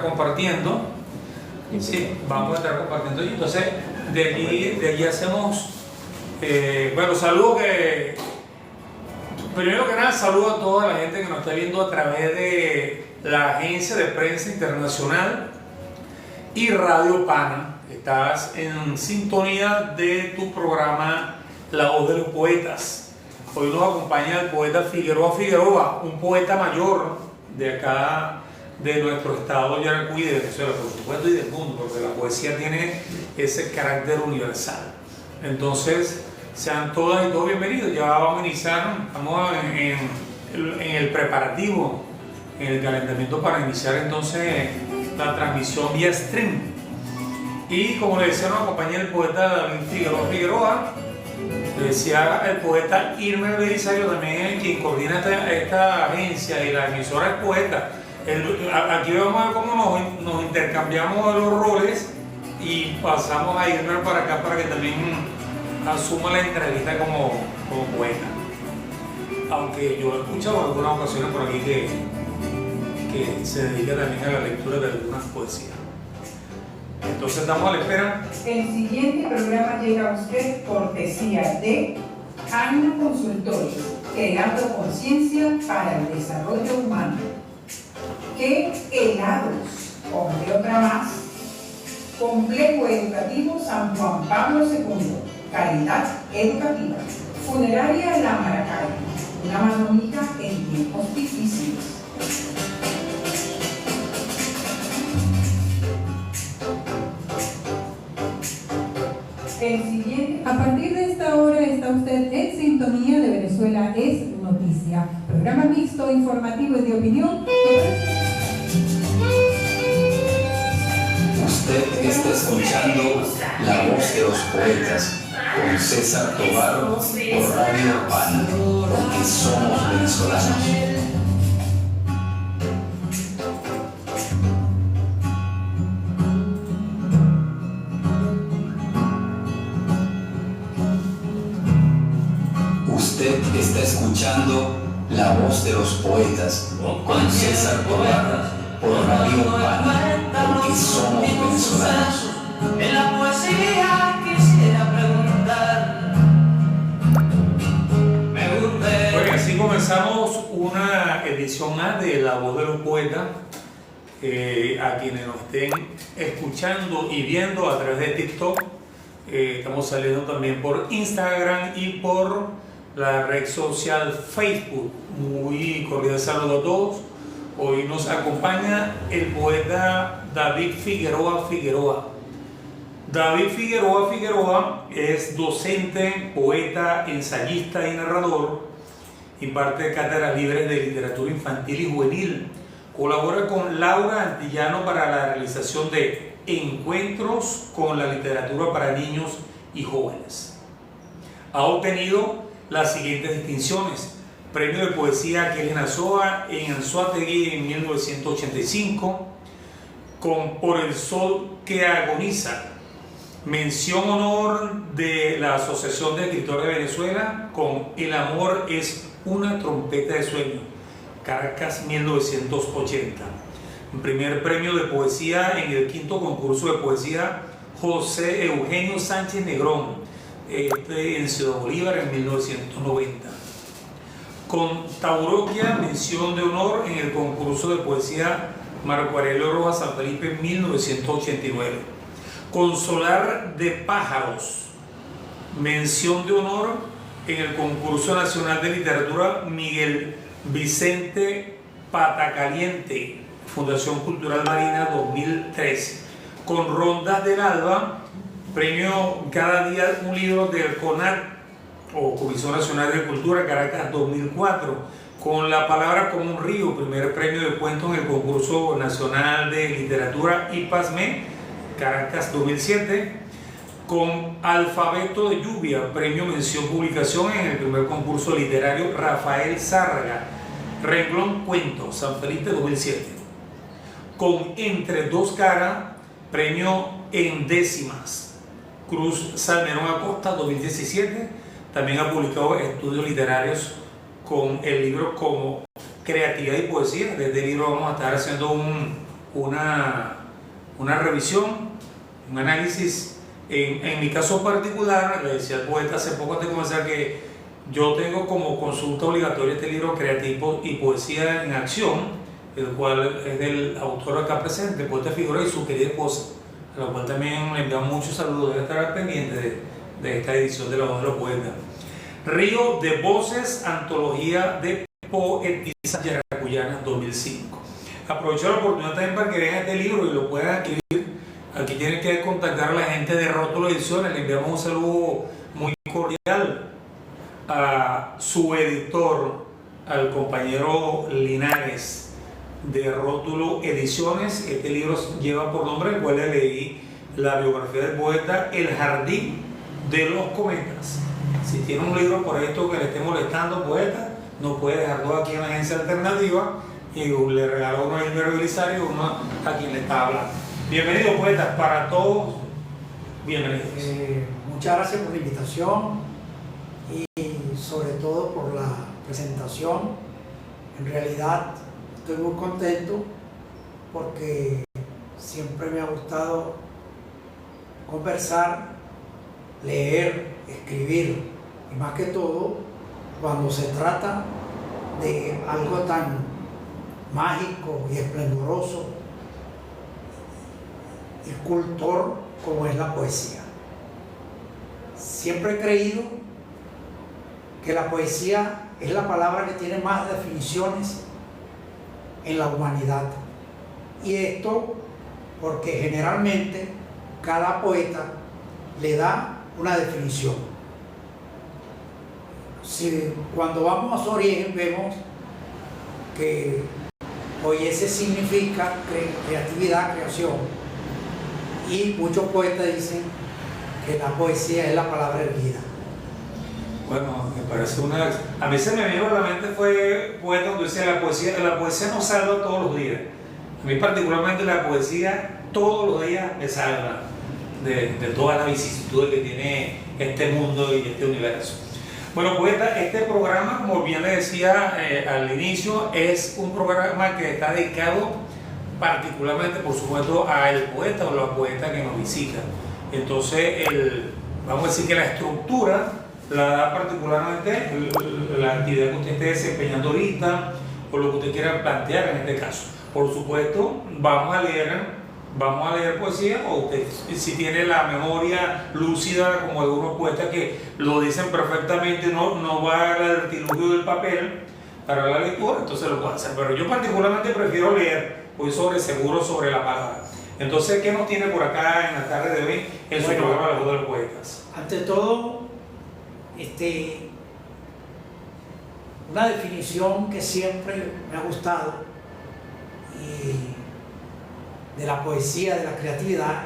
compartiendo. Sí, vamos a estar compartiendo. Y entonces, de aquí hacemos, bueno, saludo que, primero que nada, saludo a toda la gente que nos está viendo a través de la Agencia de Prensa Internacional y Radio Pana. Estás en sintonía de tu programa La Voz de los Poetas. Hoy nos acompaña el poeta Figueroa Figueroa, un poeta mayor de acá, de nuestro estado Yaracuy, de Venezuela, por supuesto, y del mundo, porque la poesía tiene ese carácter universal. Entonces, sean todas y todos bienvenidos. Ya vamos a iniciar, estamos en el preparativo, en el calentamiento para iniciar entonces la transmisión vía stream. Y como le decía, nos acompaña el poeta David Figueroa Figueroa. Decía el poeta Irmer Belisario, también quien coordina esta agencia, y la emisora es poeta. Aquí vamos a ver cómo nos intercambiamos los roles y pasamos a Irmer para acá para que también asuma la entrevista como poeta. Aunque yo he escuchado en algunas ocasiones por aquí que se dedica también a la lectura de algunas poesías. Entonces estamos a la espera. El siguiente programa llega a usted cortesía de AINA Consultores, creando conciencia para el desarrollo humano. ¿Qué helados? Hombre, otra más. Complejo Educativo San Juan Pablo II, calidad educativa. Funeraria La Maracay, una mano amiga en tiempos difíciles. A partir de esta hora está usted en sintonía de Venezuela es Noticia, programa mixto, informativo y de opinión. Usted está escuchando La Voz de los Poetas con César Tobar por Radio Pana, porque somos venezolanos. Usted está escuchando La Voz de los Poetas con César Tobar por Radio Pana, porque somos venezolanos. En la poesía quisiera preguntar. Bueno, así comenzamos una edición más de La Voz de los Poetas. A quienes nos estén escuchando y viendo a través de TikTok, estamos saliendo también por Instagram y por la red social Facebook. Muy cordial saludo a todos. Hoy nos acompaña el poeta David Figueroa Figueroa. David Figueroa Figueroa es docente, poeta, ensayista y narrador. Imparte cátedras libres de literatura infantil y juvenil. Colabora con Laura Antillano para la realización de encuentros con la literatura para niños y jóvenes. Ha obtenido las siguientes distinciones: Premio de Poesía Kellen Azoa en Anzoátegui en 1985, con Por el Sol que Agoniza, mención honor de la Asociación de Escritores de Venezuela con El Amor es una trompeta de sueño, Caracas 1980. Primer premio de poesía en el quinto concurso de poesía José Eugenio Sánchez Negrón, en Ciudad Bolívar en 1990. Con Tauroquia, mención de honor en el concurso de poesía Marco Aurelio Rojas San Felipe en 1989. Con Solar de Pájaros, mención de honor en el concurso nacional de literatura Miguel Vicente Patacaliente, Fundación Cultural Marina 2003. Con Rondas del Alba, premio Cada Día un Libro del CONAC, o Comisión Nacional de Cultura, Caracas 2004, con La Palabra como un Río, primer premio de cuentos en el concurso nacional de literatura IPASME, Caracas 2007, con Alfabeto de Lluvia, premio mención publicación en el primer concurso literario Rafael Zárraga, renglón Cuentos, San Felipe 2007, con Entre Dos Caras, premio en décimas, Cruz Salmerón Acosta 2017. También ha publicado estudios literarios con el libro como Creatividad y Poesía. Desde el libro vamos a estar haciendo un una revisión, un análisis. En mi caso particular, le decía al poeta hace poco antes de comenzar que yo tengo como consulta obligatoria este libro Creativo y Poesía en Acción, el cual es del autor acá presente, el poeta Figueroa y su querida esposa, a la cual también le enviamos muchos saludos, debe estar pendiente de esta edición de La Voz de los Poetas. Río de Voces, Antología de Poetisas Yaracuyanas 2005. Aprovecho la oportunidad también para que vean este libro y lo puedan adquirir. Aquí tienen que contactar a la gente de Rótulo Ediciones, le enviamos un saludo muy cordial a su editor, al compañero Linares de Rótulo Ediciones. Este libro lleva por nombre, el cual le leí la biografía del poeta, El Jardín de los Cometas. Si tiene un libro por esto que le esté molestando, poeta, no puede dejarlo aquí en la agencia alternativa y le regalo uno a Gilberto Belisario y uno a quien le está hablando. Bienvenido, poeta, para todos, bienvenidos. Muchas gracias por la invitación y sobre todo por la presentación. En realidad estoy muy contento porque siempre me ha gustado conversar, leer, escribir y más que todo cuando se trata de algo tan mágico y esplendoroso y cultor como es la poesía. Siempre he creído que la poesía es la palabra que tiene más definiciones en la humanidad. Y esto porque generalmente cada poeta le da una definición. Si cuando vamos a su origen vemos que poiesis significa creatividad, creación. Y muchos poetas dicen que la poesía es la palabra erguida. Bueno, me parece una... A mí se me vino a la mente fue poeta cuando decía la poesía nos salva todos los días. A mí particularmente la poesía todos los días me salva de todas las vicisitudes que tiene este mundo y este universo. Bueno, poeta, este programa, como bien le decía al inicio, es un programa que está dedicado particularmente, por supuesto, al poeta o la poeta que nos visita. Entonces, vamos a decir que la estructura la da particularmente la actividad que usted esté desempeñando ahorita o lo que usted quiera plantear en este caso. Por supuesto, vamos a leer poesía, o usted si tiene la memoria lúcida como algunos poetas que lo dicen perfectamente, no va al artilugio del papel para la lectura, entonces lo puede hacer. Pero yo particularmente prefiero leer, voy seguro sobre la palabra. Entonces, ¿qué nos tiene por acá en la tarde de hoy en su programa La Voz de los Poetas? Ante todo, una definición que siempre me ha gustado de la poesía, de la creatividad,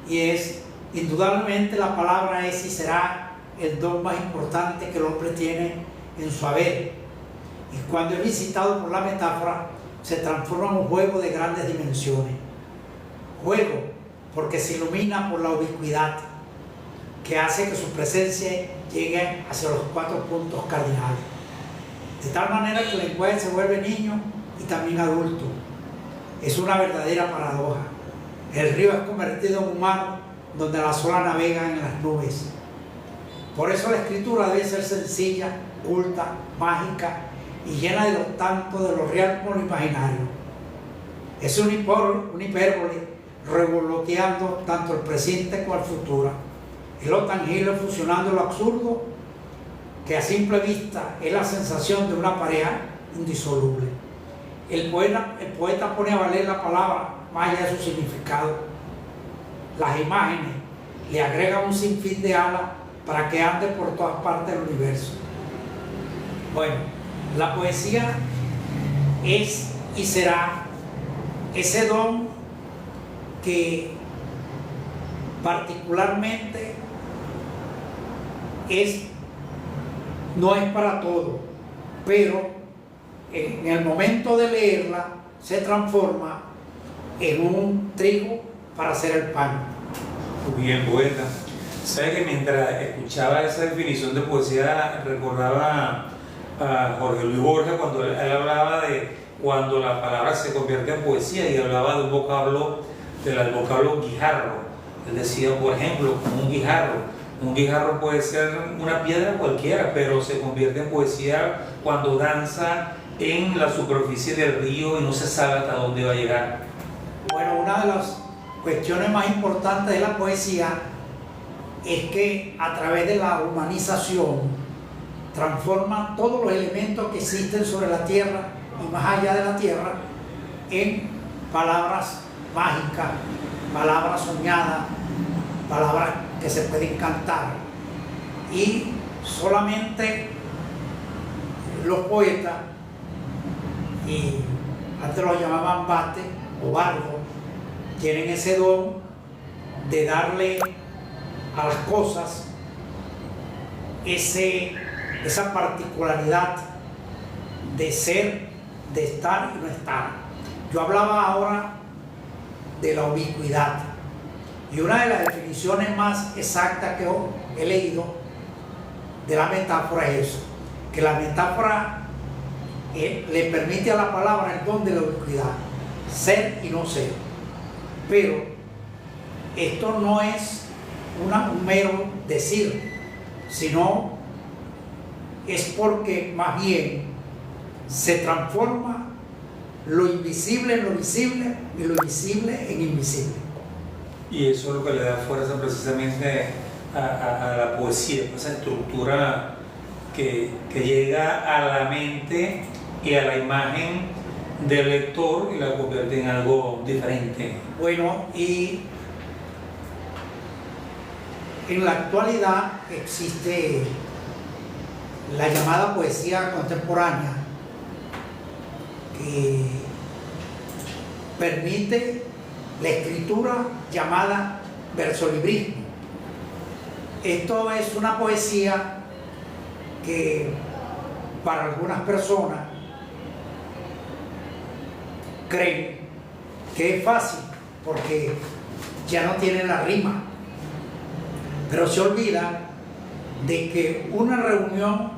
y es, indudablemente la palabra es y será el don más importante que el hombre tiene en su haber. Y cuando es visitado por la metáfora, se transforma en un juego de grandes dimensiones. Juego, porque se ilumina por la ubicuidad, que hace que su presencia llegue hacia los 4 puntos cardinales. De tal manera que el lenguaje se vuelve niño y también adulto. Es una verdadera paradoja. El río es convertido en un mar donde las olas navegan en las nubes. Por eso la escritura debe ser sencilla, culta, mágica y llena de lo tanto de lo real como lo imaginario. Es un hipérbole revoloteando tanto el presente como el futuro, y lo tangible fusionando lo absurdo, que a simple vista es la sensación de una pareja indisoluble. El poeta pone a valer la palabra más allá de su significado. Las imágenes le agregan un sinfín de alas para que ande por todas partes del universo. Bueno, la poesía es y será ese don que particularmente no es para todo, pero en el momento de leerla se transforma en un trigo para hacer el pan. Muy bien, poeta. ¿Sabe que mientras escuchaba esa definición de poesía recordaba a Jorge Luis Borges cuando él hablaba de cuando la palabra se convierte en poesía, y hablaba de un vocablo, del vocablo guijarro. Él decía, por ejemplo, como un guijarro puede ser una piedra cualquiera, pero se convierte en poesía cuando danza en la superficie del río y no se sabe hasta dónde va a llegar. Bueno, una de las cuestiones más importantes de la poesía es que a través de la humanización transforma todos los elementos que existen sobre la tierra y más allá de la tierra en palabras mágicas, palabras soñadas, palabras que se pueden cantar. Y solamente los poetas, y antes los llamaban bate o bardo, tienen ese don de darle a las cosas esa particularidad de ser, de estar y no estar. Yo hablaba ahora de la ubicuidad, y una de las definiciones más exactas que he leído de la metáfora es eso, que la metáfora le permite a la palabra el don de la ubicuidad, ser y no ser. Pero esto no es un mero decir, sino es porque más bien se transforma lo invisible en lo visible y lo invisible en invisible. Y eso es lo que le da fuerza precisamente a la poesía, esa estructura que llega a la mente y a la imagen del lector y la convierte en algo diferente. Bueno, y en la actualidad existe la llamada poesía contemporánea, que permite la escritura llamada versolibrismo. Esto es una poesía que para algunas personas creen que es fácil porque ya no tiene la rima, pero se olvida de que una reunión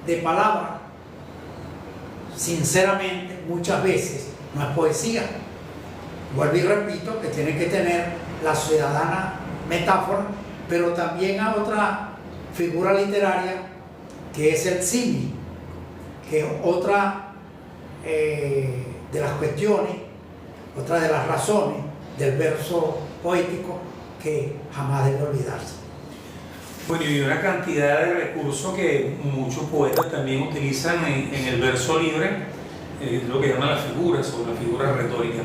de palabras, sinceramente, muchas veces no es poesía. Vuelvo y repito que tiene que tener la ciudadana metáfora, pero también a otra figura literaria que es el símil, que es otra de las cuestiones, otra de las razones del verso poético que jamás debe olvidarse. Bueno, y una cantidad de recursos que muchos poetas también utilizan en el verso libre, lo que llaman las figuras o la figura retórica.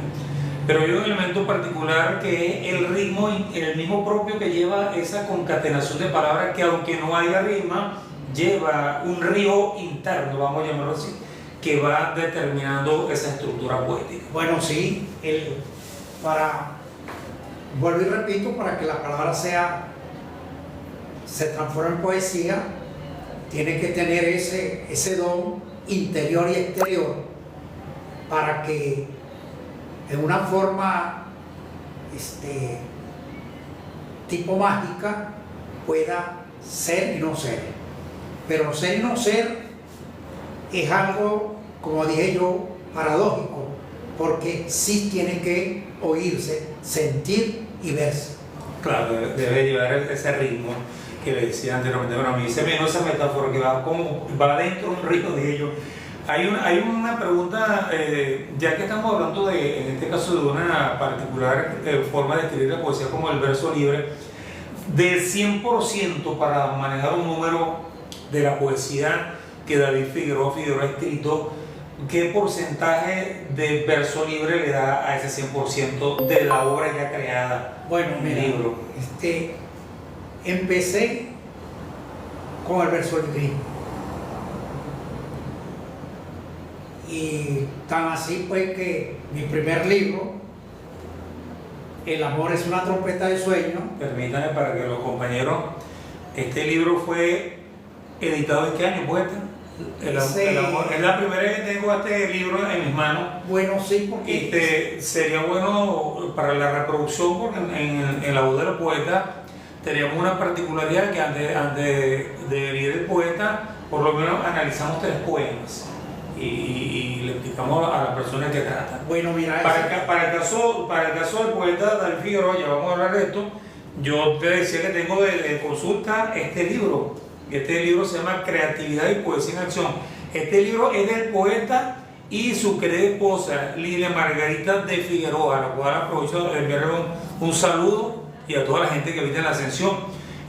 Pero hay un elemento particular que es el ritmo, el mismo propio que lleva esa concatenación de palabras que, aunque no haya rima, lleva un río interno, vamos a llamarlo así, que va determinando esa estructura poética. Bueno, sí, vuelvo y repito, para que la palabra se transforme en poesía, tiene que tener ese don interior y exterior para que en una forma tipo mágica pueda ser y no ser. Pero ser y no ser es algo, como dije yo, paradójico, porque sí tiene que oírse, sentir y verse. Claro, debe llevar ese ritmo que le decía anteriormente. Bueno, a mí se me dio esa metáfora que va dentro de un río, dije yo. Hay una pregunta, ya que estamos hablando en este caso de una particular forma de escribir la poesía como el verso libre, del 100% para manejar un número de la poesía que David Figueroa ha escrito, ¿qué porcentaje de verso libre le da a ese 100% de la obra ya creada? Bueno, en el libro. Empecé con el verso librismo. Y tan así fue que mi primer libro, El amor es una trompeta de sueño. Permítame para que los compañeros, este libro fue editado ¿en qué año, poeta? El amor, es la primera vez que tengo este libro en mis manos. Bueno, sí, porque sería bueno para la reproducción, porque en la voz de los poetas teníamos una particularidad que antes de leer el poeta, por lo menos analizamos 3 poemas. y le explicamos a la persona que trata. Bueno, mira, Para el caso del poeta David Figueroa, ya vamos a hablar de esto, yo te decía que tengo de consulta este libro. Este libro se llama Creatividad y Poesía en Acción. Este libro es del poeta y su querida esposa Lilia Margarita de Figueroa, a la cual aprovecho de enviarle un saludo, y a toda la gente que habita en la Ascensión.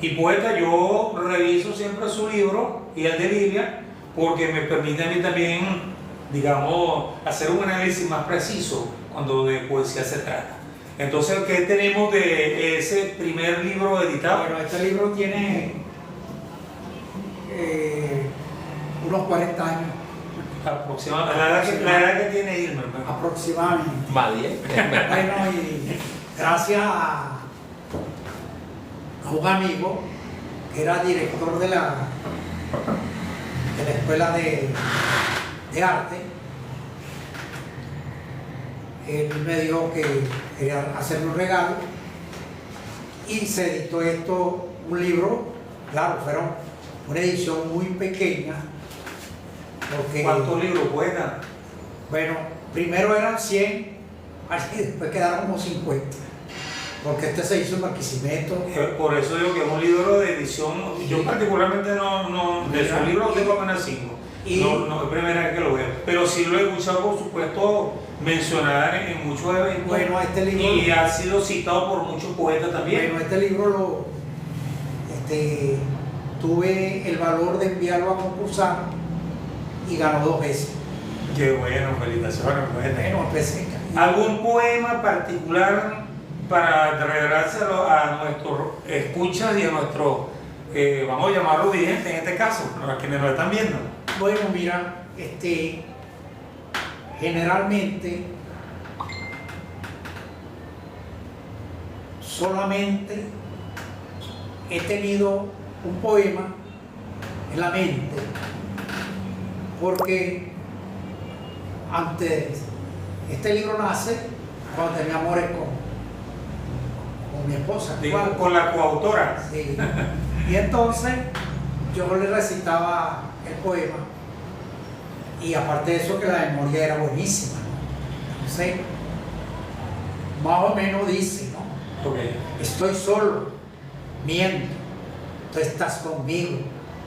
Y poeta, yo reviso siempre su libro y el de Lilia, porque me permite a mí también, digamos, hacer un análisis más preciso cuando de poesía se trata. Entonces, ¿qué tenemos de ese primer libro editado? bueno, este libro tiene unos 40 años Aproximadamente, la edad que tiene Irma, ¿no? aproximadamente. Más bien. Bueno, y gracias a un amigo que era director de la escuela de arte, él me dijo que quería hacerme un regalo y se editó esto, un libro, claro, fueron una edición muy pequeña. Porque, ¿Cuántos libros, poeta? bueno, primero eran 100, y después quedaron como 50, porque este se hizo en Barquisimeto. Por eso digo que es un libro de edición. Yo particularmente no de esos libros tengo apenas 5. No es primera vez que lo veo. Pero sí lo he escuchado, por supuesto, mencionar en muchos eventos. Bueno, este libro, y ha sido citado por muchos poetas también. bueno, este libro tuve el valor de enviarlo a concursar y ganó 2 veces. Qué bueno, felicitaciones, poeta. Bueno, empecé. ¿Algún poema particular para regalárselo a nuestros escuchas y a nuestros, vamos a llamarlos videntes en este caso, a quienes nos están viendo? Bueno, mira, generalmente solamente he tenido un poema en la mente, porque antes, este libro nace cuando tenía amores con mi esposa. Digo, con la coautora. Sí. Y entonces yo le recitaba el poema, y aparte de eso que la memoria era buenísima, ¿no? Entonces, más o menos dice, ¿no? Okay. Estoy solo, miento, tú estás conmigo.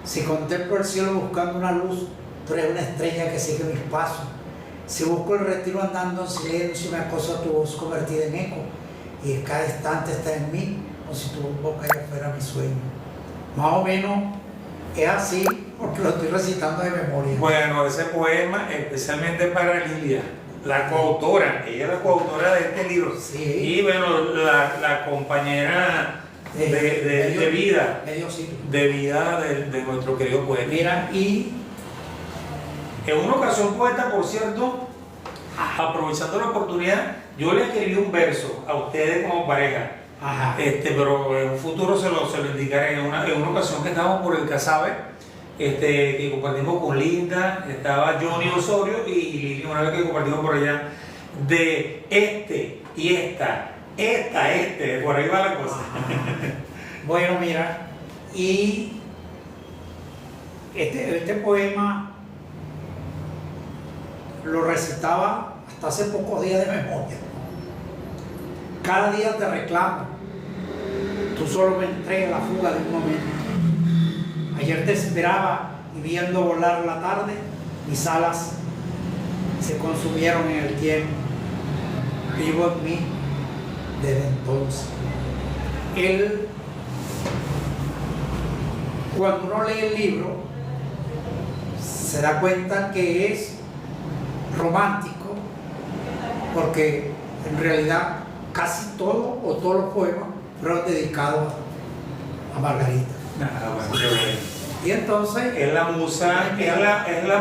Si contemplo el cielo buscando una luz, tú eres una estrella que sigue mis pasos. Si busco el retiro andando en silencio, me acosa tu voz convertida en eco, y cada instante está en mí, como si tu boca ya fuera mi sueño. Más o menos es así, porque lo estoy recitando de memoria. Bueno, ese poema especialmente para Lilia, la coautora, ella es la coautora de este libro. Sí. Y bueno, la compañera de vida, medio siglo. de vida de nuestro querido poeta. Mira, y En una ocasión, poeta, por cierto, aprovechando la oportunidad, yo le escribí un verso a ustedes como pareja. ajá, Pero en un futuro se lo indicaré. En una ocasión que estábamos por el Casabe, que compartimos con Linda, estaba Johnny Osorio y Lili, una vez que compartimos por allá, de y esta, por ahí va la cosa. bueno, mira, y este poema lo recitaba hasta hace pocos días de memoria. Cada día te reclamo, tú solo me entregas la fuga de un momento. Ayer te esperaba y viendo volar la tarde, mis alas se consumieron en el tiempo. Vivo en mí desde entonces. Cuando uno lee el libro, se da cuenta que es romántico, porque en realidad casi todo o todos los poemas fueron dedicados a Margarita. Bueno, qué bueno. Y entonces Es la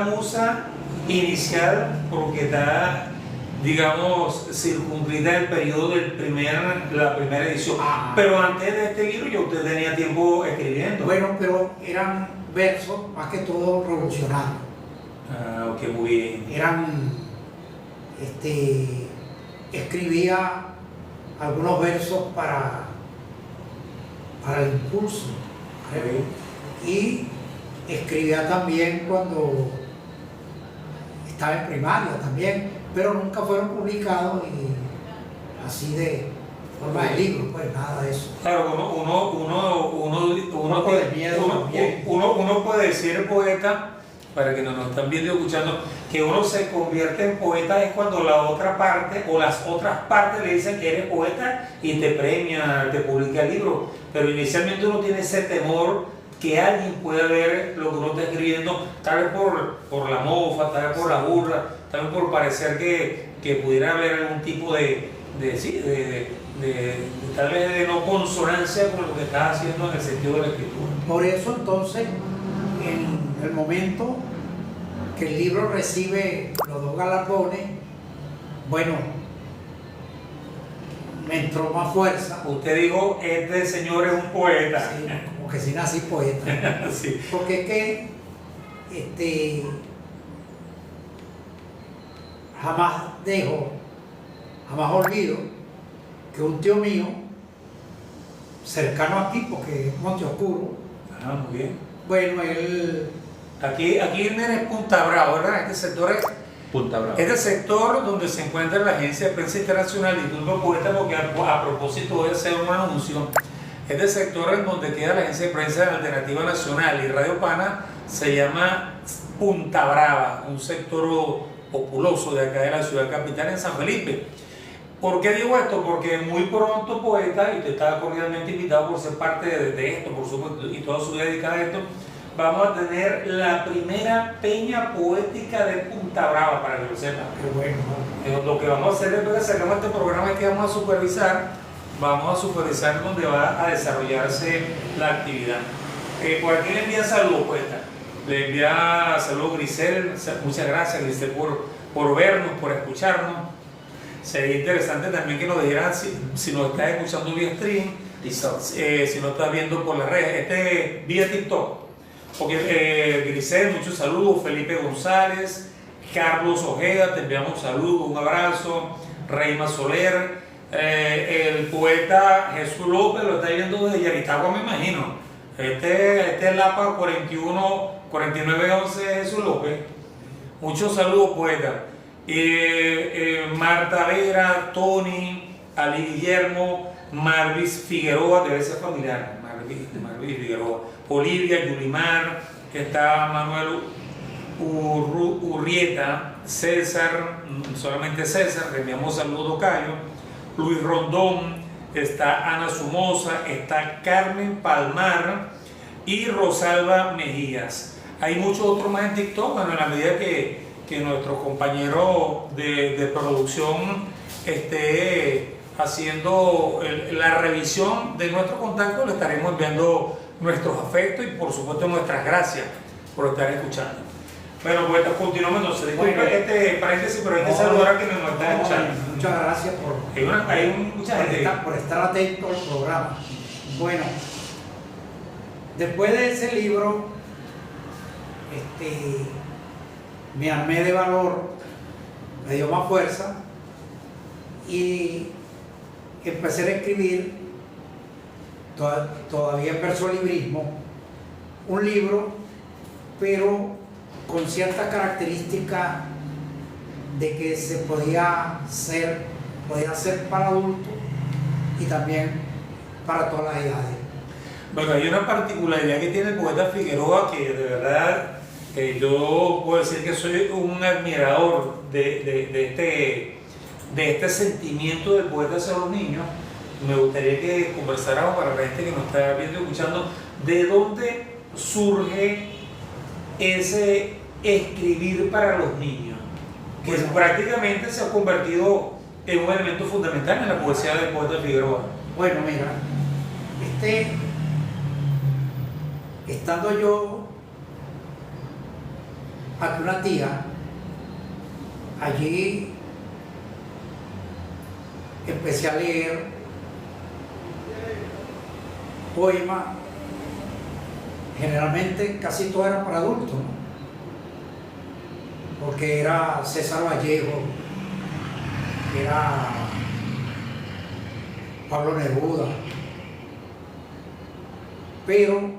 musa inicial, porque está, digamos, circunscrita el periodo la primera edición. Ah. Pero antes de este libro ya usted tenía tiempo escribiendo. bueno, pero eran versos más que todo revolucionarios. Ok, muy bien. Eran, escribía algunos versos para el impulso, y escribía también cuando estaba en primaria también, pero nunca fueron publicados y así de forma de libro, pues nada de eso. Claro, Un poco de miedo también. uno puede decir poeta, para que nos están viendo y escuchando, que uno se convierte en poeta es cuando la otra parte o las otras partes le dicen que eres poeta y te premia, te publica el libro. Pero inicialmente uno tiene ese temor que alguien pueda ver lo que uno está escribiendo, tal vez por la mofa, tal vez por la burla, tal vez por parecer que pudiera haber algún tipo de tal vez de no consonancia con lo que estás haciendo en el sentido de la escritura. Por eso entonces, en el momento que el libro recibe los 2 galardones, bueno, me entró más fuerza. Usted dijo, este señor es un poeta. Sí, como que sí nací poeta. Sí. Porque es que jamás olvido que un tío mío, cercano aquí, porque es Monte Oscuro, Muy bien. bueno, él... Aquí en Punta Brava, ¿verdad? Este sector es Punta Brava. el sector donde se encuentra la Agencia de Prensa Internacional y Instituto Poeta, porque a propósito de hacer un anuncio, este sector en donde queda la Agencia de Prensa Alternativa Nacional y Radio Pana se llama Punta Brava, un sector populoso de acá de la ciudad capital en San Felipe. ¿Por qué digo esto? Porque muy pronto, poeta, y usted está cordialmente invitado por ser parte de esto, por supuesto, y toda su vida dedicada a esto, vamos a tener la primera peña poética de Punta Brava, para que lo sepan. Qué bueno. Lo que vamos a hacer después de sacamos este programa es que vamos a supervisar donde va a desarrollarse la actividad. Por aquí le envía saludos, poeta. Le envía saludos Grisel, muchas gracias Grisel por vernos, por escucharnos. Sería interesante también que nos dijeran si nos estás escuchando vía stream, si nos estás viendo por las redes, vía TikTok. Porque Grisel, muchos saludos, Felipe González, Carlos Ojeda, te enviamos un saludo, un abrazo, Reima Soler, el poeta Jesús López lo está viendo desde Yaritagua, me imagino. Este es Lapa 4911 Jesús López. Muchos saludos, poeta. Marta Vera, Tony, Ali Guillermo, Marvis Figueroa, debe ser familiar, Marvis Figueroa, Olivia, Yulimar, está Manuel Urrieta, César, solamente César, le enviamos saludos, Cayo, Luis Rondón, está Ana Somoza, está Carmen Palmar y Rosalba Mejías. Hay muchos otros más en TikTok, bueno, en la medida que nuestro compañero de producción esté haciendo la revisión de nuestro contacto, le estaremos enviando nuestros afectos y por supuesto nuestras gracias por estar escuchando. Bueno, pues continuamos entonces. Disculpe este paréntesis, pero hay que saludar a quienes nos están escuchando. Muchas gracias por estar atento al programa. Bueno, después de ese libro, me armé de valor, me dio más fuerza y empecé a escribir, todavía en versolibrismo, un libro, pero con cierta característica de que se podía ser para adultos y también para todas las edades. Bueno, hay una particularidad que tiene el poeta Figueroa que de verdad yo puedo decir que soy un admirador de este sentimiento del poeta hacia los niños. Me gustaría que conversáramos para la gente que nos está viendo y escuchando de dónde surge ese escribir para los niños, que prácticamente se ha convertido en un elemento fundamental en la poesía del poeta Figueroa. Bueno, mira, estando yo aquí una tía, allí empecé a leer poemas, generalmente casi todo era para adultos, ¿no? Porque era César Vallejo, era Pablo Neruda, pero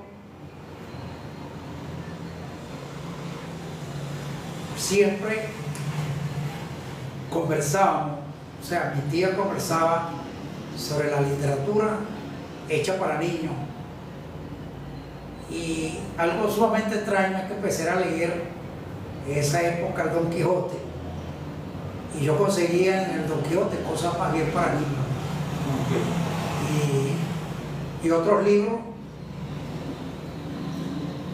siempre conversábamos, o sea, mi tía conversaba sobre la literatura hecha para niños. Y algo sumamente extraño es que empecé a leer en esa época el Don Quijote. Y yo conseguía en el Don Quijote cosas más bien para niños. Y otros libros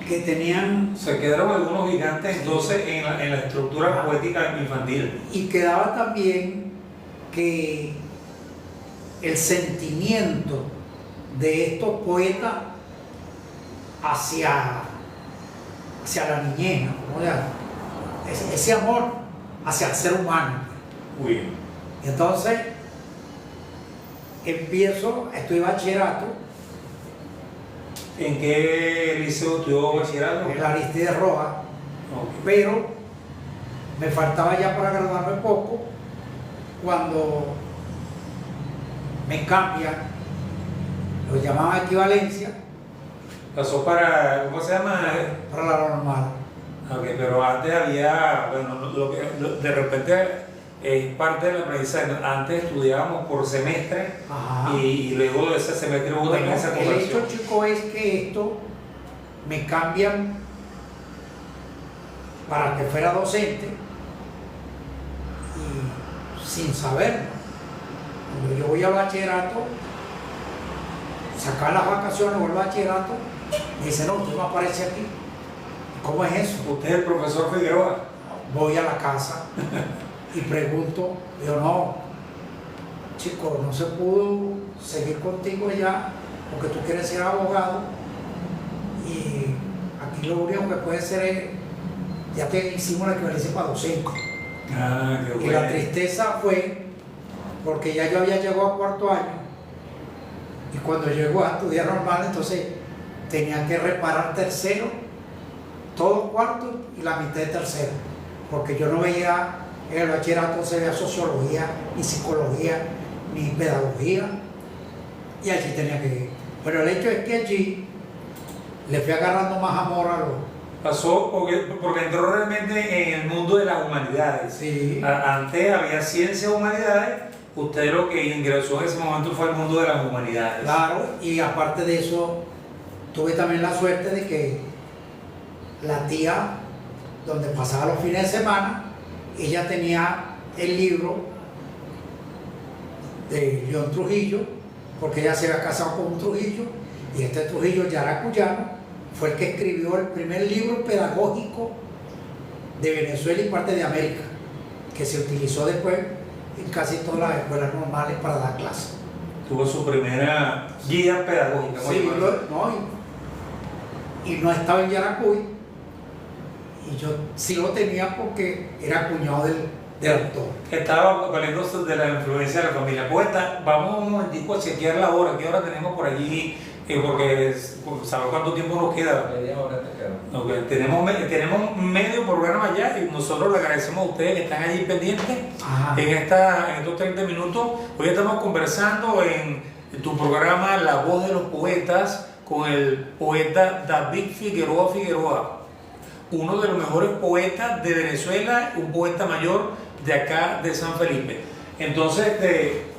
que tenían... Se quedaron algunos gigantes entonces en la estructura poética infantil. Y quedaba también que el sentimiento de estos poetas hacia la niñez, ¿no? Ese amor hacia el ser humano. Muy bien. Y entonces estudié bachillerato ¿En qué liceo estudió bachillerato? en la Aristides Rojas, Ok. pero me faltaba ya para graduarme poco cuando me cambian, lo llamaban equivalencia, Pasó para, ¿cómo se llama? para la normal. Ok, pero antes había, bueno, de repente es parte del aprendizaje. Antes estudiábamos por semestre Ajá. y luego de ese semestre hubo Bueno, también esa el conversión. hecho, chico, es que esto me cambian para que fuera docente y sin saberlo. Cuando yo voy al bachillerato, sacar las vacaciones o el bachillerato, me dice, no, usted no aparece aquí. ¿Cómo es eso? Usted es el profesor Figueroa. Voy a la casa y pregunto, digo, no, chico, no se pudo seguir contigo ya porque tú quieres ser abogado y aquí lo único que puede ser es, ya te hicimos la equivalencia para docente. Ah, qué Y bueno. la tristeza fue porque ya yo había llegado a cuarto año y cuando llego a estudiar normal, entonces tenía que reparar tercero, todo cuarto y la mitad de tercero, porque yo no veía, en el bachillerato no se veía sociología, ni psicología, ni pedagogía, y allí tenía que ir. Pero el hecho es que allí le fui agarrando más amor a lo... Pasó porque entró realmente en el mundo de las humanidades. Sí. Antes había ciencias y humanidades, usted lo que ingresó en ese momento fue el mundo de las humanidades. Claro, y aparte de eso, tuve también la suerte de que la tía, donde pasaba los fines de semana, ella tenía el libro de León Trujillo, porque ella se había casado con un Trujillo, y este Trujillo yaracuyano fue el que escribió el primer libro pedagógico de Venezuela y parte de América, que se utilizó después en casi todas las escuelas normales para dar clases. Tuvo su primera guía pedagógica. Sí, y no estaba en Yaracuy, y yo sí lo tenía porque era cuñado del autor. Estaba valiéndose de la influencia de la familia poeta. Vamos un momentico a chequear la hora. ¿Qué hora tenemos por allí? Porque ¿sabes cuánto tiempo nos queda? Media hora te queda. Okay. Tenemos medio programa ya y nosotros le agradecemos a ustedes que están allí pendientes en estos 30 minutos. Hoy estamos conversando en tu programa La Voz de los Poetas con el poeta David Figueroa, uno de los mejores poetas de Venezuela, un poeta mayor de acá de San Felipe. Entonces,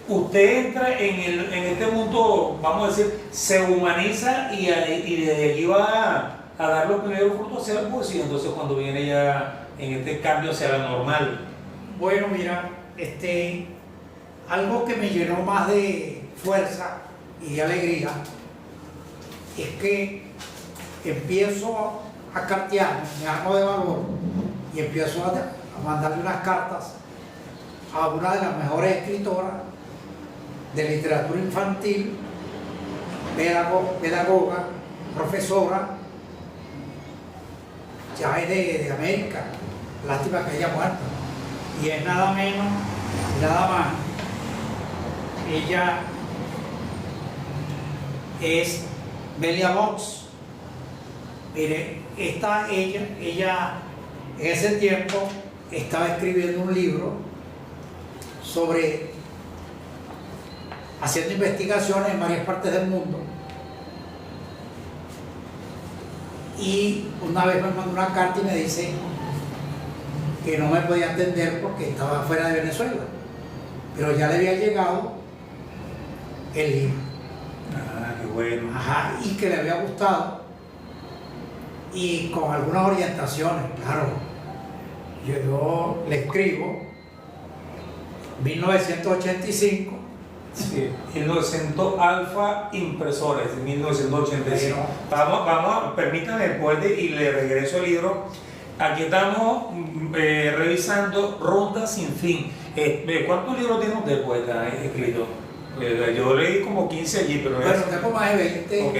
usted entra en este mundo, vamos a decir, se humaniza y de allí va a dar los primeros frutos hacia la poesía. Entonces, cuando viene ya en este cambio hacia la normal. Bueno, mira, algo que me llenó más de fuerza y de alegría es que empiezo a cartear, me armo de valor y empiezo a mandarle unas cartas a una de las mejores escritoras de literatura infantil, pedagoga, profesora, ya es de América, lástima que haya muerto, y es nada menos, nada más, ella es Belia Vox. Mire, ella en ese tiempo estaba escribiendo un libro haciendo investigaciones en varias partes del mundo, y una vez me mandó una carta y me dice que no me podía entender porque estaba fuera de Venezuela. Pero ya le había llegado el libro. Ah, qué bueno. Ajá, y que le había gustado. Y con algunas orientaciones, claro. Yo le escribo 1985. Sí, 1900 Alfa Impresores, 1985. Permítame después y le regreso el libro. Aquí estamos revisando Ronda Sin Fin. ¿Cuántos libros tiene usted, poeta, escrito? Yo leí como 15 allí, pero Bueno, tengo más de 20. Ok.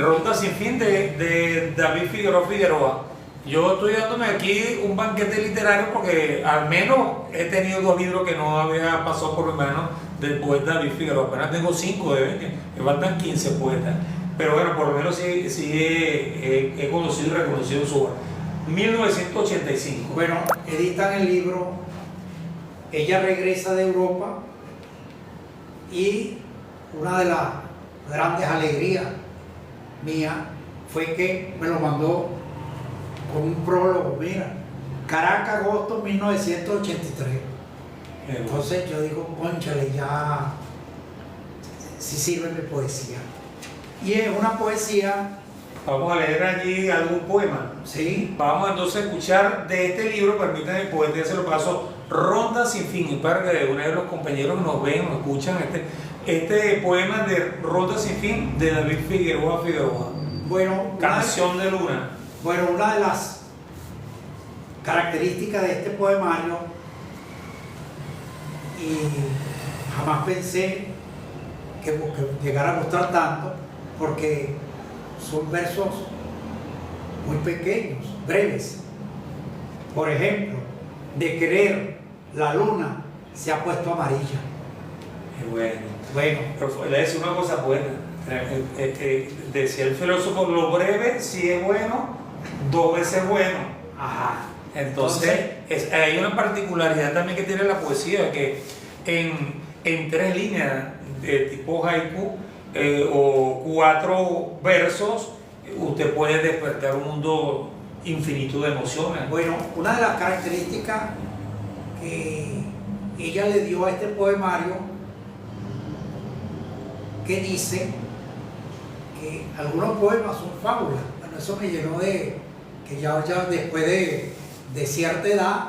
Ronda Sin Fin de David Figueroa. Yo estoy dándome aquí un banquete literario porque al menos he tenido 2 libros que no había pasado por mi mano del poeta David Figueroa. Apenas tengo 5 de 20, me faltan 15 poetas. Pero bueno, por lo menos sí he conocido y reconocido su obra. 1985. Bueno, editan el libro, ella regresa de Europa y una de las grandes alegrías mía fue que me lo mandó con un prólogo, mira, Caracas, agosto 1983. Entonces yo digo, cónchale, ya sí sirve mi poesía. Y es una poesía. Vamos a leer allí algún poema. Sí. Vamos entonces a escuchar de este libro, permítanme, poeta, ya se lo paso, Ronda Sin Fin, y para que uno de los compañeros que nos ven, nos escuchan este poema de Ronda Sin Fin de David Figueroa. Bueno, Canción de Luna. Bueno, una de las características de este poemario, y jamás pensé que llegara a gustar tanto, porque son versos muy pequeños, breves. Por ejemplo, de querer la luna se ha puesto amarilla. Bueno, pero le decía una cosa buena. Decía el filósofo, lo breve si es bueno, 2 veces bueno. Ajá. Entonces hay una particularidad también que tiene la poesía, que en 3 líneas de tipo haiku o 4 versos, usted puede despertar un mundo infinito de emociones. Bueno, una de las características que ella le dio a este poemario, que dice que algunos poemas son fábulas. Bueno, eso me llenó de que ya después de cierta edad,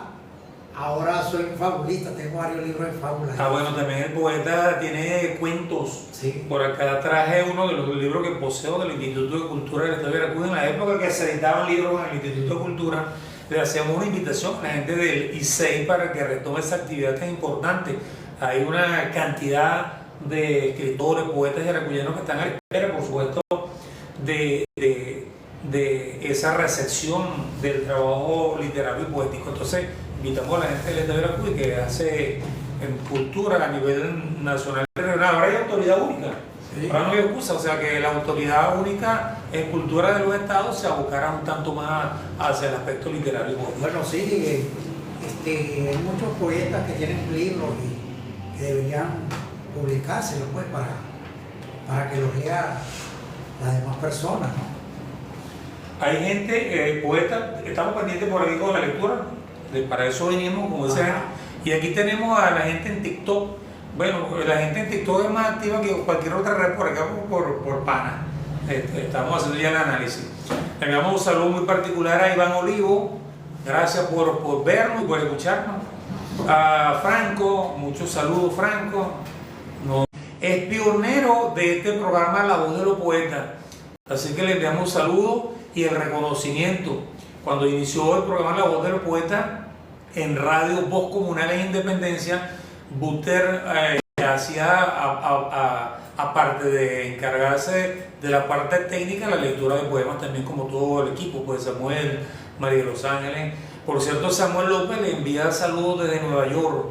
ahora soy un fabulista, tengo varios libros de fábulas. Bueno, también el poeta tiene cuentos. Sí. Por acá traje uno de los libros que poseo del Instituto de Cultura del Estado de Veracruz. En la época que se editaban libros en el Instituto de Cultura, le hacíamos una invitación a la gente del ICEI para que retome esa actividad tan importante. Hay una cantidad de escritores, poetas yaracuyanos que están a la espera, por supuesto, de esa recepción del trabajo literario y poético. Entonces, invitamos a la gente del Estado de Veracruz que hace en cultura a nivel nacional y regional. Ahora hay autoridad única. Sí. Ahora no hay excusa, o sea que la autoridad única en cultura de los estados se abocará un tanto más hacia el aspecto literario y poético. Bueno, sí, hay muchos poetas que tienen libros y que deberían publicárselos, pues, para que los lea las demás personas, ¿no? Hay gente, poetas, estamos pendientes por aquí con la lectura, para eso venimos, como dicen. Y aquí tenemos a la gente en TikTok. Bueno, la gente en TikTok es más activa que cualquier otra red por acá, por pana. Estamos haciendo ya el análisis. Le enviamos un saludo muy particular a Iván Olivo. Gracias por vernos y por escucharnos. A Franco, muchos saludos, Franco. Es pionero de este programa La Voz de los Poetas. Así que le enviamos un saludo y el reconocimiento. Cuando inició el programa La Voz de los Poetas en Radio Voz Comunal en Independencia, Buter hacía, aparte de encargarse de la parte técnica, la lectura de poemas también, como todo el equipo, pues Samuel, María de los Ángeles. Por cierto, Samuel López le envía saludos desde Nueva York.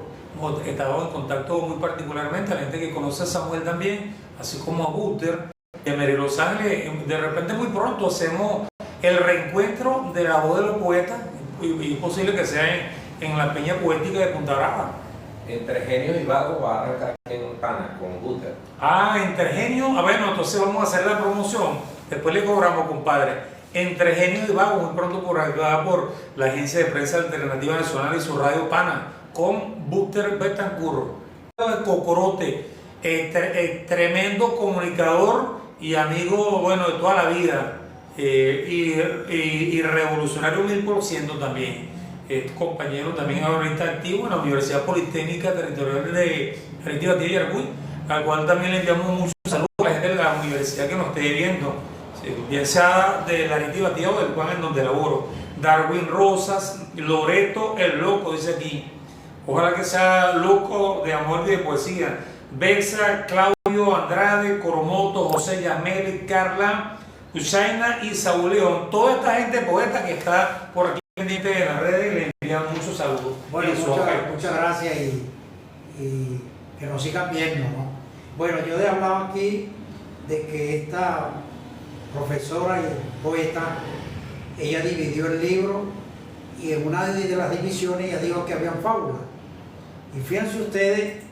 Estaba en contacto muy particularmente a la gente que conoce a Samuel también, así como a Buter y a María de los Ángeles. De repente, muy pronto hacemos el reencuentro de La Voz de los Poetas, y es posible que sea en la Peña Poética de Punta Brava. Entre Genios y Vagos va a arrancar en Pana con Buter. Entre Genios, bueno, entonces vamos a hacer la promoción, después le cobramos, compadre. Entre Genios y Vagos, muy pronto por acá por la Agencia de Prensa Alternativa Nacional y su radio Pana, con Buster Betancourt. Cocorote, tremendo comunicador y amigo, bueno, de toda la vida, y revolucionario 1000% también. Compañero también ahorita activo en la Universidad Politécnica Territorial de Arequipa y Yaracuy, al cual también le enviamos muchos saludos a la gente de la universidad que nos esté viendo, bien sea de la Arequipa o del Juan en donde laboro. Darwin Rosas, Loreto el Loco, dice aquí. Ojalá que sea loco de amor y de poesía. Bexa, Claudio Andrade, Coromoto, José Yamel, Carla Usaina y Saúl León. Toda esta gente poeta que está por aquí pendiente de las redes, le envían muchos saludos. Bueno, muchas gracias y que nos sigan viendo, ¿no? Bueno, yo he hablado aquí de que esta profesora y poeta, ella dividió el libro y en una de las divisiones ella dijo que habían fábulas. Y fíjense ustedes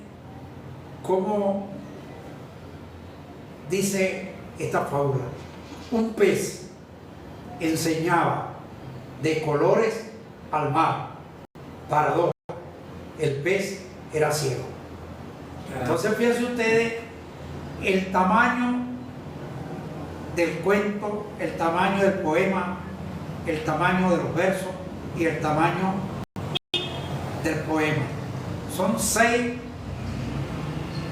cómo dice esta fábula. Un pez enseñaba de colores al mar. Paradoja, el pez era ciego. Entonces fíjense ustedes el tamaño del cuento, el tamaño del poema, el tamaño de los versos y el tamaño del poema. Son 6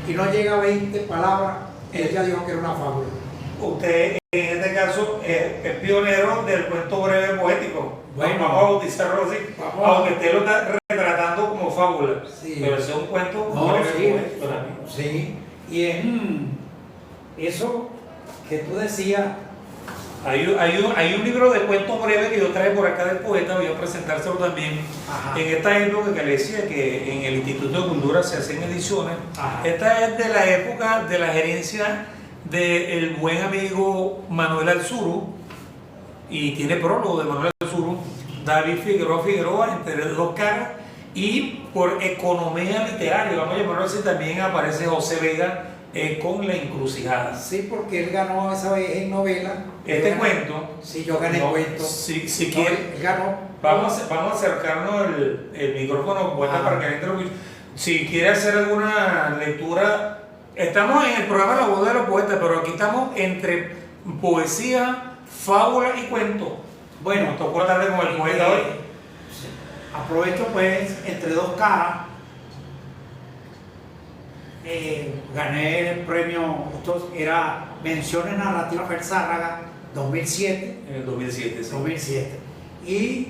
y no llega a 20 palabras. Ella dijo que era una fábula. Usted en este caso es pionero del cuento breve poético. Bueno, vamos a bautizarlo así, aunque usted lo está retratando como fábula, sí, pero es un cuento breve poético también. Sí, y es eso que tú decías. Hay un libro de cuentos breves que yo traje por acá del poeta, voy a presentárselo también. Ajá. En esta época que le decía que en el Instituto de Cultura se hacen ediciones. Ajá. Esta es de la época de la gerencia del buen amigo Manuel Alzuru, y tiene prólogo de Manuel Alzuru, David Figueroa, entre dos caras, y por economía literaria, vamos a llamarlo así, también aparece José Vega con La Encrucijada. Sí, porque él ganó esa vez en novela. Este cuento. Sí, yo gané el cuento. Si No, quiere, él ganó. vamos a acercarnos el micrófono poeta para que la gente lo escuche. Si quiere hacer alguna lectura, estamos en el programa La Voz de los Poetas, pero aquí estamos entre poesía, fábula y cuento. Bueno, nos tocó tarde con el poeta hoy. Aprovecho pues, entre dos caras, gané el premio, esto era Menciones Narrativas Ferzárraga 2007. En el 2007, sí. 2007. Y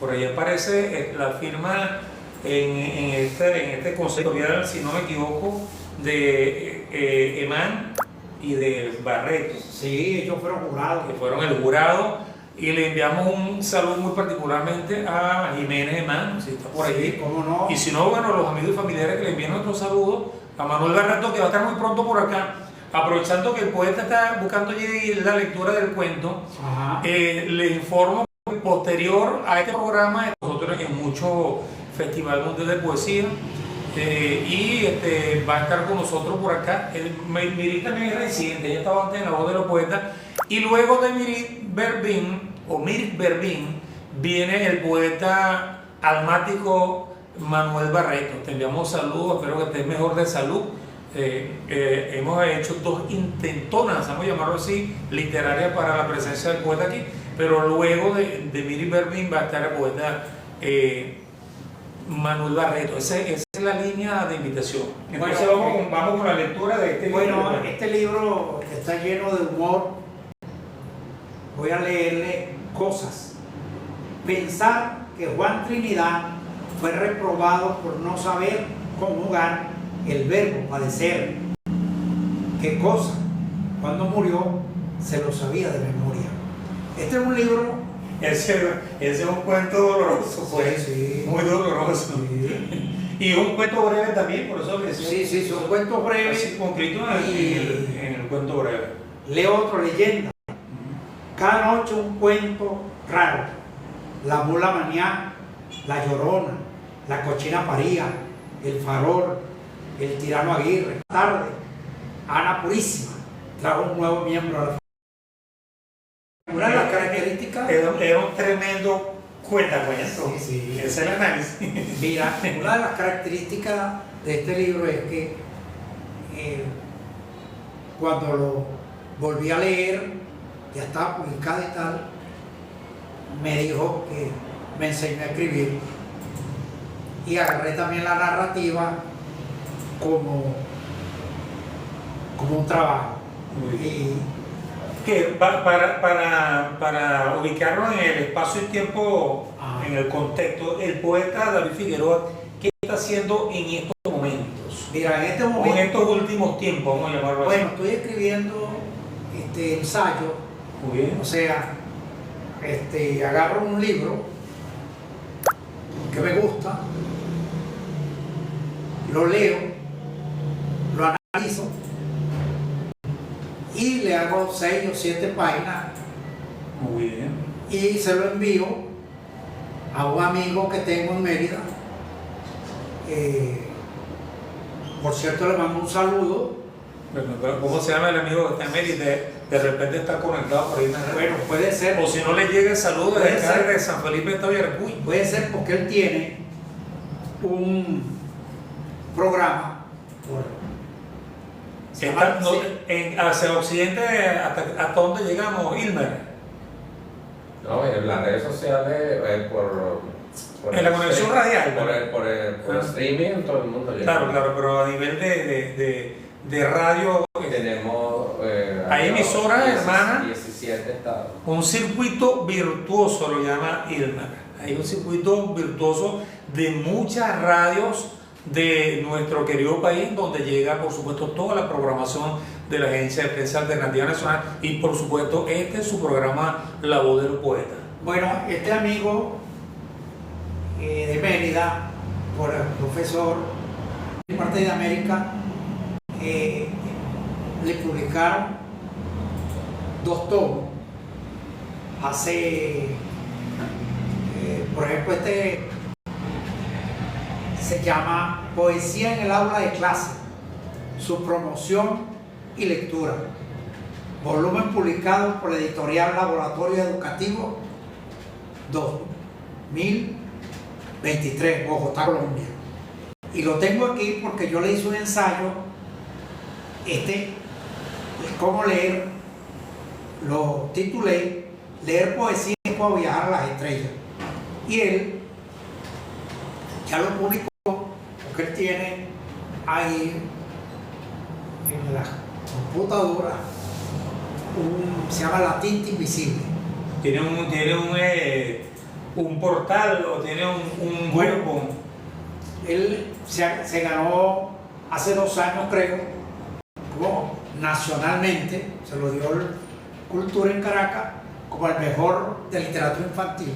por ahí aparece la firma en este consejo, si no me equivoco, de Emán y de Barreto. sí, ellos fueron jurados. Que fueron el jurado, y le enviamos un saludo muy particularmente a Jiménez Emán, si está por Sí, allí. cómo no. Y si no, bueno, los amigos y familiares que le envían nuestros saludos, a Manuel Barreto, que va a estar muy pronto por acá, aprovechando que el poeta está buscando allí la lectura del cuento. Ajá. Le informo que posterior a este programa, nosotros en mucho Festival Mundial de Poesía, va a estar con nosotros por acá. Mirit también es residente, ella estaba antes en La Voz de los Poetas, y luego de Mirit Berbín viene el poeta almático Manuel Barreto. Te enviamos saludos, espero que estés mejor de salud. Hemos hecho 2 intentonas, vamos a llamarlo así, literarias para la presencia del poeta aquí, pero luego de Mirit Berbín va a estar el poeta Manuel Barreto. Esa es la línea de invitación. Entonces vamos con la lectura de este libro. Bueno, este libro está lleno de humor. Voy a leerle cosas. Pensar que Juan Trinidad fue reprobado por no saber conjugar el verbo padecer. ¿Qué cosa? Cuando murió se lo sabía de memoria. Este es un libro. Ese es un cuento doloroso, pues. Sí. Muy doloroso. Sí. Y un cuento breve también, por eso le decía. Sí, son cuentos breves. Así concreto en el cuento breve. Leo otro, leyenda. Cada noche un cuento raro. La mula mañá, la llorona, la cochina paría, el farol, el tirano Aguirre. Tarde, Ana Purísima trajo un nuevo miembro a la Una de las características... Era un tremendo cuentacuento. Sí. Ese es el análisis. Mira, una de las características de este libro es que cuando lo volví a leer, ya estaba publicado y tal, me dijo que me enseñó a escribir y agarré también la narrativa como un trabajo. Y Que para ubicarlo en el espacio y tiempo, en el contexto, el poeta David Figueroa, ¿qué está haciendo en estos momentos? mira, en este O en momento, estos últimos tiempos, vamos a llamarlo así. bueno, estoy escribiendo ensayo, Muy bien. o sea, agarro un libro que me gusta, lo leo, lo analizo y le hago 6 o 7 páginas Muy bien. y se lo envío a un amigo que tengo en Mérida. Por cierto, le mando un saludo. Bueno, ¿cómo se llama el amigo que está en Mérida? De repente está conectado por ahí. Bueno, puede ser. O si no le llega el saludo Puede desde acá, ser. de San Felipe de Yaracuy. Puede ser porque él tiene un programa se llama- Está, no, hacia occidente, ¿hasta dónde llegamos, Ilmer? No, en las redes sociales, por En la conexión radial. por streaming, todo el mundo llega. Claro, claro, pero a nivel de radio, Tenemos. Hay emisoras, hermana. 17 estados. un circuito virtuoso lo llama Ilmer. Hay un circuito virtuoso de muchas radios de nuestro querido país, donde llega, por supuesto, toda la programación de la Agencia de Prensa Alternativa Nacional y, por supuesto, este es su programa La Voz del Poeta. Bueno, este amigo de Mérida, por el profesor de parte de América, le publicaron 2 tomos. Hace, por ejemplo, se llama Poesía en el aula de clase, su promoción y lectura. Volumen publicado por la editorial Laboratorio Educativo 2023, Bogotá, Colombia. Y lo tengo aquí porque yo le hice un ensayo, cómo leer, lo titulé Leer poesía para viajar a las estrellas. Y él ya lo publicó porque él tiene ahí en la computadora se llama La Tinta Invisible. Tiene un portal o tiene un grupo. Él se ganó hace 2 años, creo, como nacionalmente, se lo dio el Cultura en Caracas como el mejor de literatura infantil.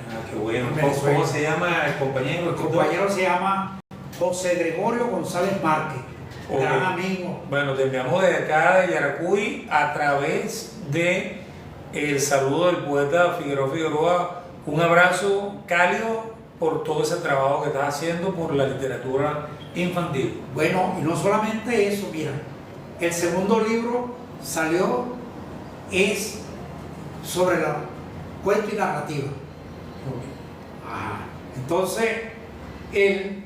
Ah, qué bueno. En Venezuela. ¿Cómo se llama el compañero? El compañero se llama José Gregorio González Márquez, Ok. gran amigo. Bueno, te enviamos desde acá de Yaracuy a través de el saludo del poeta Figueroa, un abrazo cálido por todo ese trabajo que estás haciendo por la literatura infantil. Bueno, y no solamente eso, mira, el segundo libro es sobre la cuento y narrativa. Entonces, él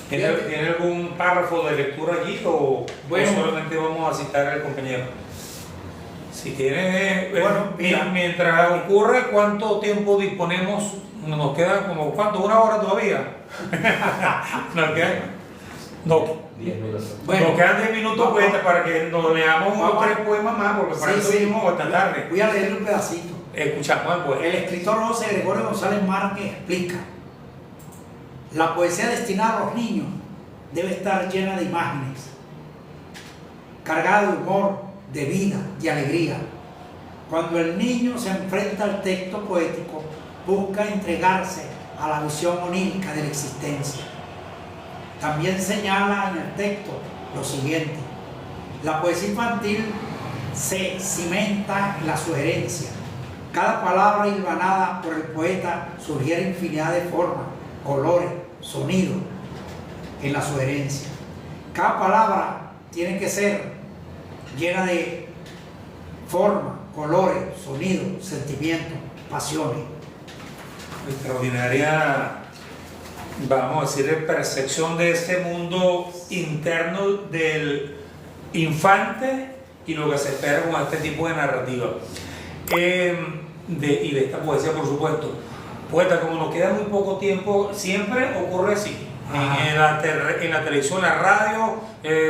¿Tiene algún párrafo de lectura allí o Bueno. solamente vamos a citar al compañero? Si tiene, Bueno, mira. mientras ocurre, ¿cuánto tiempo disponemos? Nos queda como, ¿cuánto? ¿1 hora todavía? Nos quedan, no, 10 minutos. Bueno, nos quedan 10 minutos vamos. pues, para que nos leamos unos Vamos. 3 poemas más, porque para sí, eso sí, vinimos esta tarde. voy a leer un pedacito. Escuchamos al poeta. El escritor José Gregorio González Márquez explica: la poesía destinada a los niños debe estar llena de imágenes, cargada de humor, de vida, de alegría. Cuando el niño se enfrenta al texto poético, busca entregarse a la visión onírica de la existencia. También señala en el texto lo siguiente: la poesía infantil se cimenta en la sugerencia. Cada palabra hilvanada por el poeta sugiere infinidad de formas, colores, sonidos en la sugerencia. Cada palabra tiene que ser llena de forma, colores, sonidos, sentimientos, pasiones. Extraordinaria, vamos a decir, percepción de ese mundo interno del infante y lo que se espera con este tipo de narrativa. Y de esta poesía, por supuesto. Poeta, como nos queda muy poco tiempo, siempre ocurre así. En la televisión, en la radio,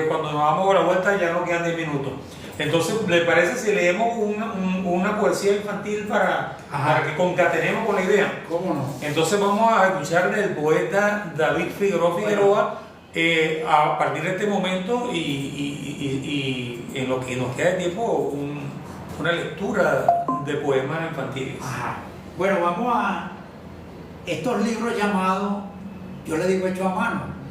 cuando nos damos la vuelta ya no quedan 10 minutos. Entonces, ¿le parece si leemos una poesía infantil para que concatenemos con la idea? ¿Cómo no? Entonces vamos a escuchar del poeta David Figueroa Figueroa a partir de este momento y en lo que nos queda de tiempo una lectura de poemas infantiles. Bueno, vamos a estos libros llamados, yo le digo hecho a mano.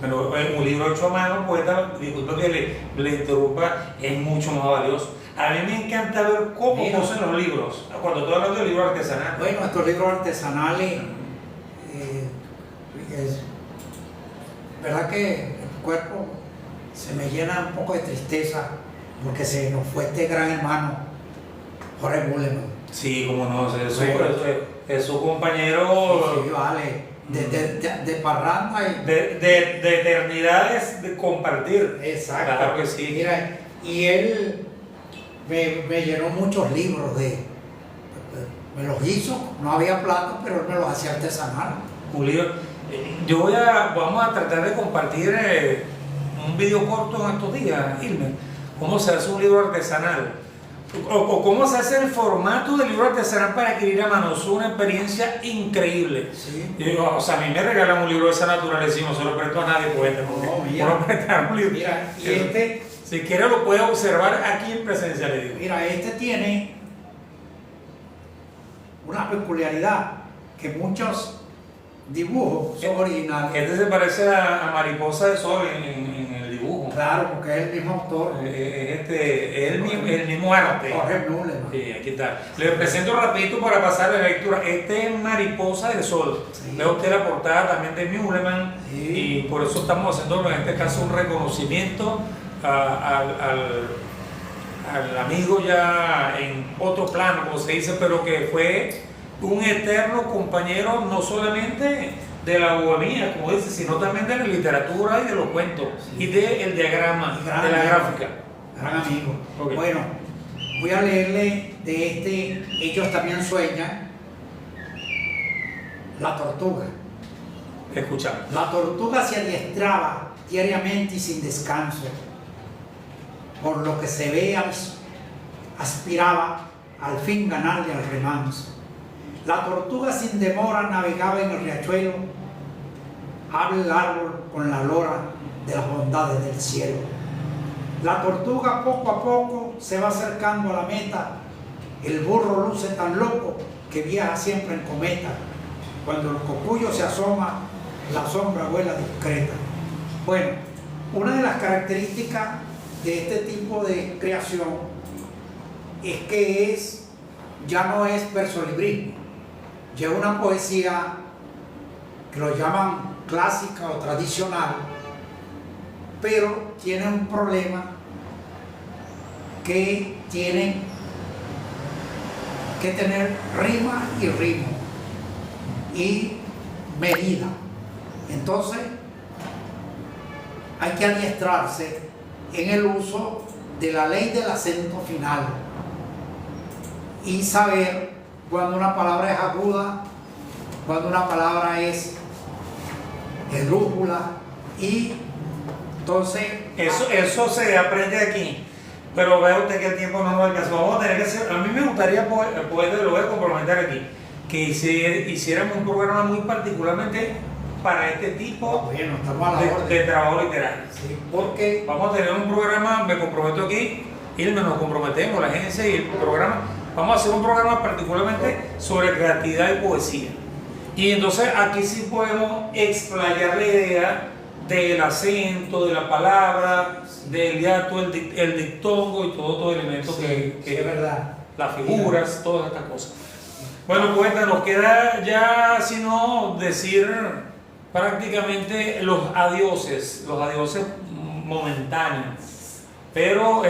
Pero un libro hecho a mano, poeta, disculpa que le interrumpa, es mucho más valioso. A mí me encanta ver cómo cosen los libros, cuando estoy hablando de libros artesanales. Bueno, estos libros artesanales, es verdad que el cuerpo se me llena un poco de tristeza porque se nos fue este gran hermano, Jorge Mulleman. Sí, como no, es su compañero. Sí, vale. De parranda y de eternidades de compartir. Exacto. Claro que sí. Mira, y él me llenó muchos libros me los hizo, no había plata, pero él me los hacía artesanal. Un libro. Vamos a tratar de compartir un video corto en estos días, Gilmer. ¿Cómo se hace un libro artesanal? O cómo se hace el formato del libro artesanal para adquirir a mano. Es una experiencia increíble. Sí. O sea, a mí me regalan un libro de esa naturaleza y no se lo presto a nadie, poeta. No prestar un libro. Mira, y si quiere lo puede observar aquí en presencia, le digo. Mira, este tiene una peculiaridad, que muchos dibujos son originales. Este se parece a Mariposa de Sol en el dibujo. Claro, porque es el mismo autor. Es el mismo arte. Jorge Mulleman. Sí, aquí está. Le presento rapidito para pasar la lectura. Este es Mariposa del Sol. Sí. Veo usted la portada también de Mulleman. Sí. Y por eso estamos haciendo en este caso un reconocimiento al amigo ya en otro plano, como se dice, pero que fue un eterno compañero no solamente de la bohemia, como dice, sino también de la literatura y de los cuentos, y del diagrama, de la gráfica. Gran amigo. Okay. Bueno, voy a leerle de Ellos también sueñan, La tortuga. Escuchamos. La tortuga se adiestraba diariamente y sin descanso, por lo que se ve aspiraba al fin ganarle al remanso. La tortuga sin demora navegaba en el riachuelo, habla el árbol con la lora de las bondades del cielo. La tortuga poco a poco se va acercando a la meta, el burro luce tan loco que viaja siempre en cometa. Cuando el cocuyo se asoma, la sombra vuela discreta. Bueno, una de las características de este tipo de creación es que ya no es versolibrismo, ya es una poesía que lo llaman clásica o tradicional, pero tiene un problema que tiene que tener rima y ritmo y medida. Entonces hay que adiestrarse en el uso de la ley del acento final y saber cuando una palabra es aguda, cuando una palabra es esdrújula, y entonces eso se aprende aquí, pero vea usted que el tiempo no nos alcanzó. Vamos a tener que hacer, a mí me gustaría poder lo voy a comprometer aquí, que hiciéramos un programa muy particularmente para este tipo de trabajo literario. Sí, porque vamos a tener un programa, me comprometo aquí, Irma, nos comprometemos, la agencia y el programa, vamos a hacer un programa particularmente sobre creatividad y poesía. Y entonces aquí sí podemos explayar la idea del acento, de la palabra, del hiato, el dictongo y todo el elemento que es verdad. Las figuras, todas estas cosas. Bueno, pues nos queda ya, sino decir prácticamente los adioses momentáneos. Pero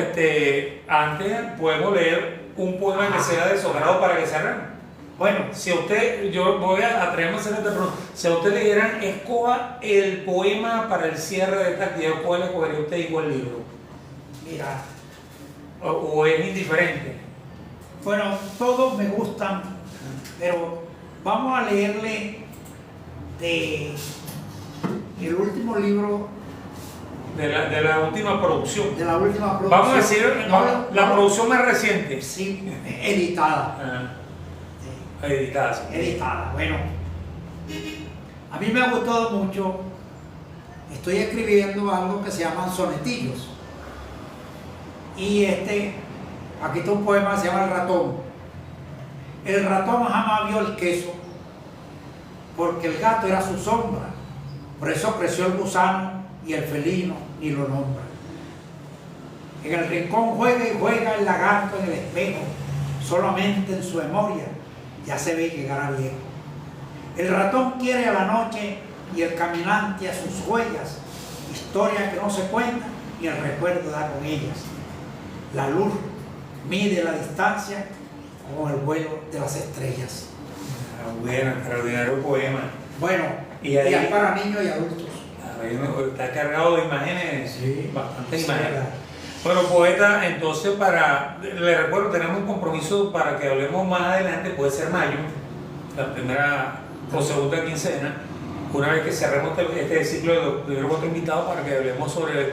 antes podemos leer un poema que sea de su agrado para que cerremos. Bueno, Si a usted, yo voy a atreverme a hacer esta pregunta, si a usted le dieran, escoja el poema para el cierre de esta actividad, ¿cuál escogería usted igual libro? mira, ¿O es indiferente? bueno, todos me gustan, pero vamos a leerle de el último libro De la última producción. de la última producción. Vamos a decir, No, la no, producción más reciente. sí, editada. Editada, sí. Editada. Bueno, a mí me ha gustado mucho. Estoy escribiendo algo que se llaman sonetillos. Y aquí está un poema que se llama El ratón. El ratón jamás vio el queso, porque el gato era su sombra. Por eso creció el gusano y el felino ni lo nombra. En el rincón juega y juega el lagarto en el espejo, solamente en su memoria ya se ve llegar a viejo. El ratón quiere a la noche y el caminante a sus huellas, historia que no se cuenta ni el recuerdo da con ellas. La luz mide la distancia con el vuelo de las estrellas. Bueno, extraordinario poema. Bueno, Y ahí- es para niños y adultos. Está cargado de imágenes, Sí, bastantes sí, imágenes. verdad. Bueno, poeta, entonces le recuerdo, tenemos un compromiso para que hablemos más adelante, puede ser mayo, la primera o segunda quincena, una vez que cerremos este ciclo de otro invitado para que hablemos sobre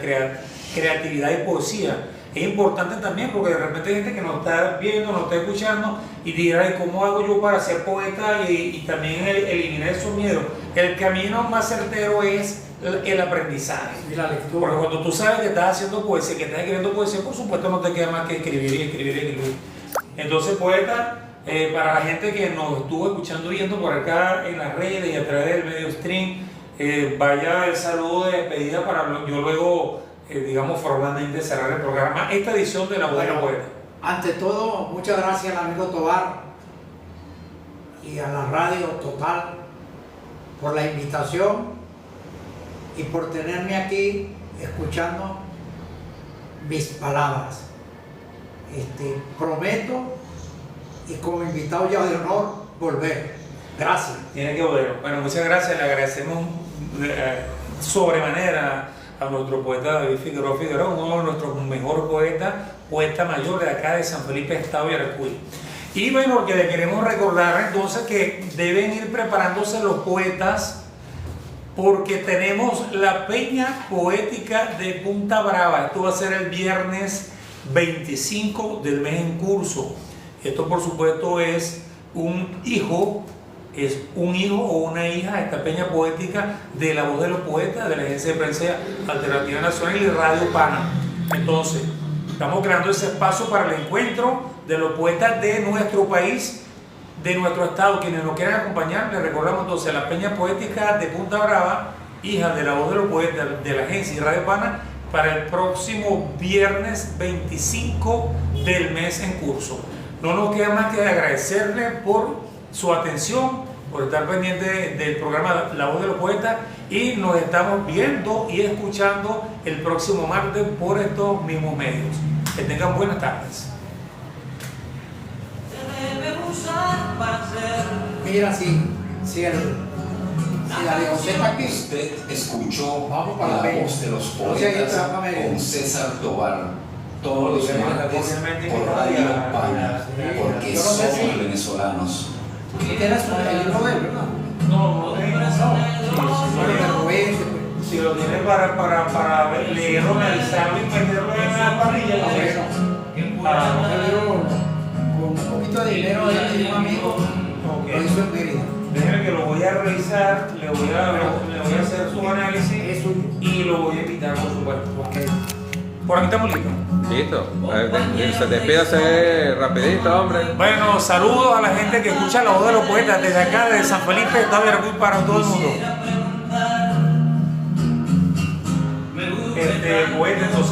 creatividad y poesía. Es importante también porque de repente hay gente que nos está viendo, nos está escuchando y dirá, "¿Y cómo hago yo para ser poeta?" Y también eliminar esos miedos. El camino más certero es el aprendizaje. Y la lectura. Porque cuando tú sabes que estás haciendo poesía, que estás escribiendo poesía, por supuesto no te queda más que escribir y escribir y escribir. Entonces, poeta, para la gente que nos estuvo escuchando y viendo por acá en las redes y a través del medio stream, vaya el saludo de despedida para yo luego, digamos, formalmente cerrar el programa, esta edición de La Voz del Poeta. Ante todo, muchas gracias al amigo Tobar y a la radio Total por la invitación y por tenerme aquí escuchando mis palabras. Prometo y como invitado ya de honor volver. Gracias. Tiene que volver. Bueno, muchas gracias, le agradecemos sobremanera a nuestro poeta David Figueroa Figueroa, uno de nuestros mejores poetas, poeta mayor de acá de San Felipe, Estado de Yaracuy. Y bueno, porque le queremos recordar entonces que deben ir preparándose los poetas porque tenemos la Peña Poética de Punta Brava. Esto va a ser el viernes 25 del mes en curso. Esto por supuesto es un hijo o una hija de esta Peña Poética de La Voz de los Poetas, de la Agencia de Prensa Alternativa Nacional y Radio Pana. Entonces, estamos creando ese espacio para el encuentro de los poetas de nuestro país, de nuestro estado. Quienes nos quieran acompañar, les recordamos entonces la Peña Poética de Punta Brava, hija de La Voz de los Poetas, de la Agencia y Radio Pana, para el próximo viernes 25 del mes en curso. No nos queda más que agradecerle por su atención, por estar pendiente del programa La Voz de los Poetas, y nos estamos viendo y escuchando el próximo martes por estos mismos medios. Que tengan buenas tardes. Mira, si la de José está aquí. Usted escuchó Vamos para La la Peña. Voz de los O sea, Poetas yo trabajo en- con César Tobar. Todos los Obviamente, martes obviamente, por que Radio todavía- Pana, porque Yo no sé somos si- venezolanos. Tienes el libro de él, ¿verdad? No, si lo tiene para leerlo, analizarlo y meterlo en la parrilla. Con un poquito de dinero de él y de un amigo, lo hizo en Mérida. Déjeme que lo voy a revisar, le voy a hacer su análisis Es un- y lo voy a invitar, por supuesto. Por aquí estamos listos. Listo. Se despídase rapidito, hombre. Bueno, saludos a la gente que escucha La Voz de los Poetas desde acá, de San Felipe, Estado de Yaracuy, para todo el mundo. Poeta,